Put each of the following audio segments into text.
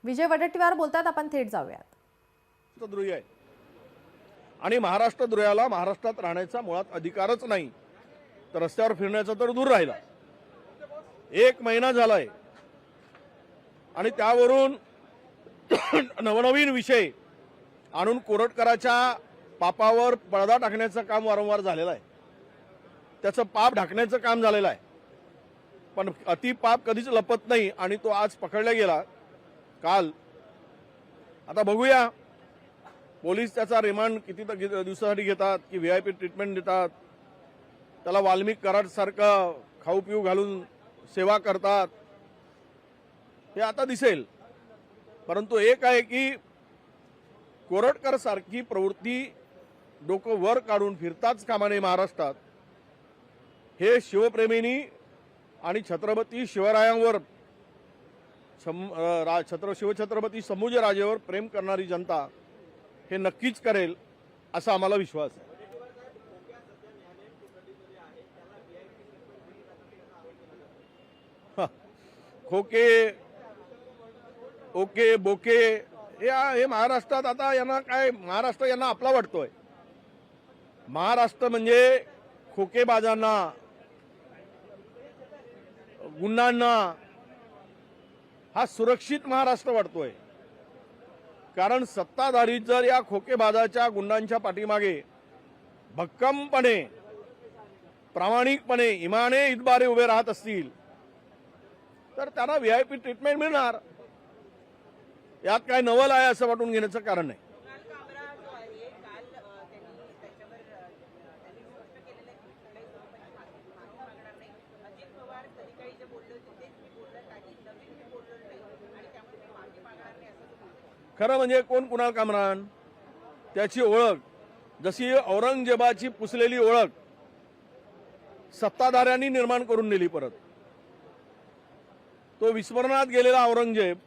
विजय वडेट्टीवार बोलतात, आपण थेट जाऊयात. द्रोही आहे आणि महाराष्ट्र द्रोहाला महाराष्ट्रात राहण्याचा मुळात अधिकारच नाही, तर रस्त्यावर फिरण्याचा तर दूर राहिला. 1 महिना झालाय आणि त्यावरून नवनवीन विषय आणून कोरटकराच्या पापावर पडदा टाकण्याचं काम वारंवार झालेलं आहे. त्याचं पाप ढाकण्याचं काम झालेलं आहे. पण अति पाप कधीच लपत नाही आणि तो आज पकडला गेला काल. आता बघूया पोलीस त्याचा रिमांड किती दिवसासाठी घेतात की VIP ट्रीटमेंट देतात, त्याला वाल्मिक कराड सारखं खाऊ पिऊ घालून सेवा करतात, हे आता दिसेल. परंतु एक आहे की कोरटकर सारखी प्रवृत्ती डोकं वर काढून फिरताच कामा नये महाराष्ट्रात. हे शिवप्रेमींनी आणि छत्रपती शिवरायांवर शिवछत्रपती संभाजीराजेवर प्रेम करणारी जनता हे नक्कीच करेल असा आम्हाला विश्वास आहे. खोके ओके बोके हे महाराष्ट्रात आता यांना काय, महाराष्ट्र यांना आपला वाटतोय. महाराष्ट्र म्हणजे खोकेबाजांना, गुंडांना हा सुरक्षित महाराष्ट्र वाटतोय. कारण सत्ताधारी जर या खोकेबाजाच्या गुंडांच्या पाठीमागे भक्कमपणे, प्रामाणिकपणे, इमाने इतबारे उभे राहत असतील तर त्यांना VIP ट्रीटमेंट मिळणार. यात काय नवल आहे असं वाटून घेण्याचं कारण नाही. खरं म्हणजे कोण कुणाल कामरान, त्याची ओळख जशी औरंगजेबाची पुसलेली ओळख सत्ताधाऱ्यांनी निर्माण करून दिली. परत तो विस्मरणात गेलेला औरंगजेब,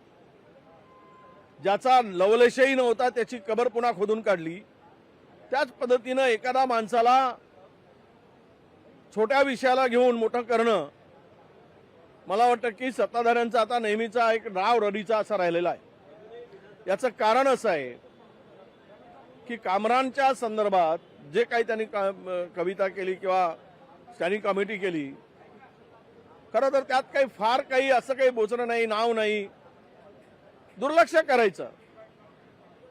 ज्याचा लवलेशही नव्हता, त्याची कबर पुन्हा खोदून काढली. त्याच पद्धतीनं एखादा माणसाला छोट्या विषयाला घेऊन मोठं करणं, मला वाटतं की सत्ताधाऱ्यांचा आता नेहमीचा एक राव रडीचा असा राहिलेला आहे. याचं कारण असं आहे की कामरानच्या संदर्भात जे काही त्यांनी कविता केली किंवा स्टँडिंग कमिटी केली, खरं तर त्यात काही फार काही असं काही बोचणं नाही, नाव नाही, दुर्लक्ष करायचं.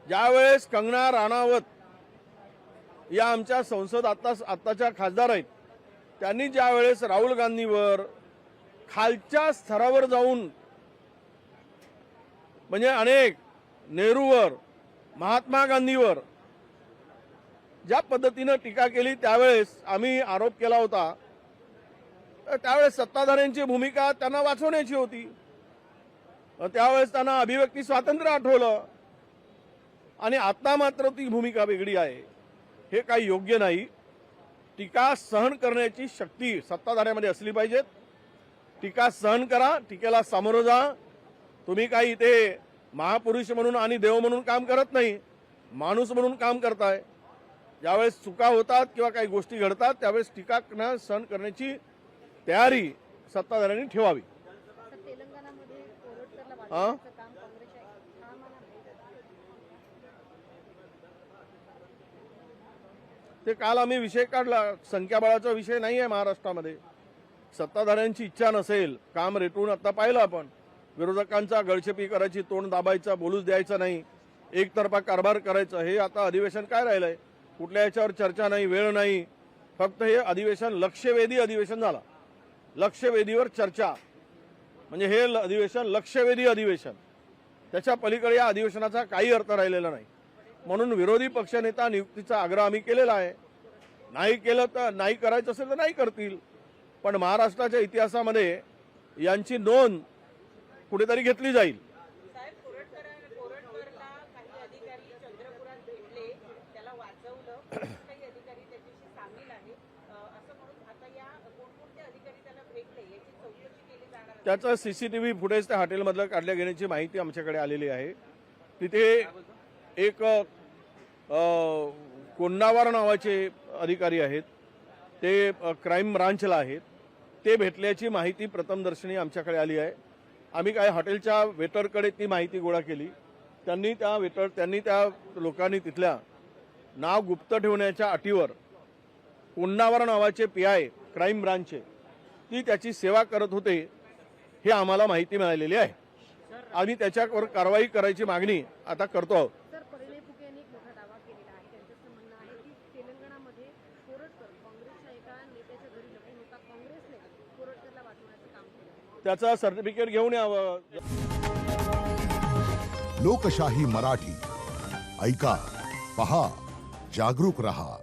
ज्यावेळेस कंगना राणावत या आमच्या संसद आत्ताच्या खासदार आहेत, त्यांनी ज्यावेळेस राहुल गांधीवर खालच्या स्तरावर जाऊन, म्हणजे अनेक नेहरूवर, महात्मा गांधीवर ज्या पद्धतीनं टीका केली, त्यावेळेस आम्ही आरोप केला होता. त्यावेळेस सत्ताधाऱ्यांची भूमिका त्यांना वाचवण्याची होती. त्यावेळेस त्यांना अभिव्यक्ती स्वातंत्र्य आठवलं आणि आता मात्र ती भूमिका वेगळी आहे. हे काही योग्य नाही. टीका सहन करण्याची शक्ती सत्ताधाऱ्यामध्ये असली पाहिजे. टीका सहन करा, टीकेला सामोरं जा. तुम्ही काही इथे महापुरुष म्हणून आणि देव म्हणून काम करत नाही, माणूस म्हणून काम करताय. ज्यावेळेस चुका होतात किंवा काही गोष्टी घडतात त्यावेळेस टीका सहन करण्याची तयारी सत्ताधाऱ्यांनी ठेवावी. ते काल आम्ही विषय काढला. संख्याबळाचा विषय नाही आहे महाराष्ट्रामध्ये. सत्ताधाऱ्यांची इच्छा नसेल, काम रेटून आता पाहिलं आपण, विरोधकांचा गळचेपी करायची, तोंड दाबायचं, बोलूच द्यायचं नाही, एकतर्फा कारभार करायचं. हे आता अधिवेशन काय राहिलंय? कुठल्या याच्यावर चर्चा नाही, वेळ नाही. फक्त हे अधिवेशन लक्षवेधी अधिवेशन झालं. लक्षवेधीवर चर्चा म्हणजे हे अधिवेशन लक्षवेधी अधिवेशन. त्याच्या पलीकडे या अधिवेशनाचा काही अर्थ राहिलेला नाही. म्हणून विरोधी पक्षनेता नियुक्तीचा आग्रह आम्ही केलेला आहे. नाही केलं तर, नाही करायचं असेल तर नाही करतील, पण महाराष्ट्राच्या इतिहासामध्ये यांची नोंद कुठेतरी घेतली जाईल. त्याचं CCTV फुटेज त्या हॉटेलमधलं काढल्या घेण्याची माहिती आमच्याकडे आलेली आहे. तिथे एक कोंडावार नावाचे अधिकारी आहेत, ते क्राईम ब्रांचला आहेत. ते भेटल्याची माहिती प्रथमदर्शनी आमच्याकडे आली आहे. आम्ही काय हॉटेलच्या वेटरकडे ती माहिती गोळा केली. त्यांनी त्या लोकांनी तिथल्या नाव गुप्त ठेवण्याच्या अटीवर कोण्णावर नावाचे PI क्राईम ब्रांचचे ती त्याची सेवा करत होते हे आम्हाला माहिती मिळालेली आहे. आम्ही त्याच्यावर कारवाई करायची मागणी आता करतो आहोत. सर, परिणय फुके यांनी एक मोठा दावा केलेला आहे. त्यांचं असं म्हणणं आहे की तेलंगणामध्ये कोरटकर काँग्रेसच्या एका नेत्याच्या घरी लपून होता. काँग्रेसने कोरटकरला वाचवण्याचं काम केलं. त्याचा सर्टिफिकेट घेऊन यावं. लोकशाही मराठी ऐका, पहा, जागरूक रहा.